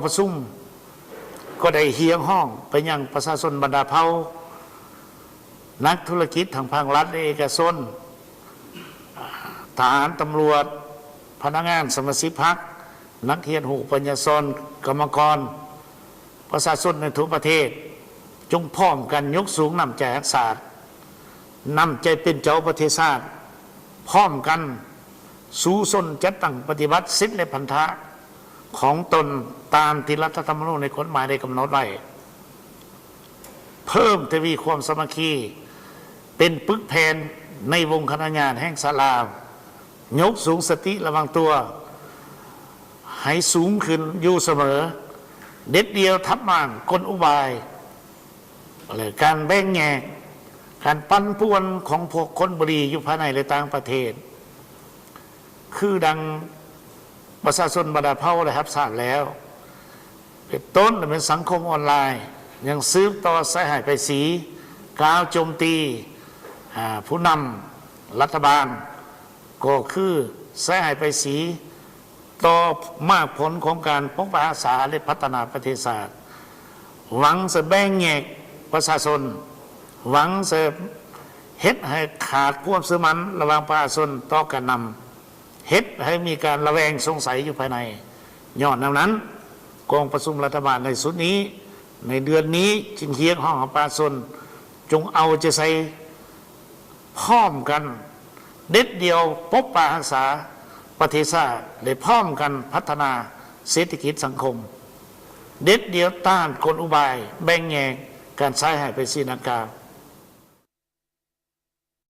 ประชุมก็ได้เฮียงห้องไปยังประชาชนบรรดาเผ่านักธุรกิจทางภาครัฐและเอกชนทหารตำรวจพนักงานสมาชิกพรรคนักเรียนหูปัญญาชนกรรมกรประชาชนในทุกประเทศจงพร้อมกันยกสูงนำใจรักษานำใจเป็นเจ้าประเทศชาติพร้อมกันสู้สนจัดตั้งปฏิบัติสิทธิและพันธะของตนตามที่รัฐธรรมนูญในกฎหมายได้กำหนดไว้เพิ่มทวีความสามัคคีเป็นปึกแผ่นในวงคณะญาติแห่งศาลายกสูงสติระวังตัวให้สูงขึ้นอยู่เสมอเด็ดเดียวทับม่านกลอุบายอะไรการแบ่งแยกการปั้นป่วนของพวกคนบุรีอยู่ภายในและต่างประเทศคือดังประชาชนบรรดาเผ่าได้รับทราบแล้วเป็นต้นเป็นสังคมออนไลน์ยังซื้อต่อสายหายไปสีกล่าวโจมตีผู้นำรัฐบาลก็คือสายหายไปสีต่อมากผลของการปกปักรักษาและพัฒนาประเทศชาติหวังจะแบ่งแยกประชาชนหวังจะเฮ็ดให้ขาดความเชื่อมั่นระหว่างประชาชนต่อการนำเฮ็ดให้มีการระแวงสงสัยอยู่ภายในย้อนนั้นกองประชุมรัฐบาลในสุดนี้ในเดือนนี้จึงเรียกห้องประชาชนจงเอาใจใส่พร้อมกันเด็ดเดียวปกปักรักษาประเทศชาติได้พร้อมกันพัฒนาเศรษฐกิจสังคมเด็ดเดียวต้านกลอุบายแบ่งแยกการใช้ให้ไปสีนักกา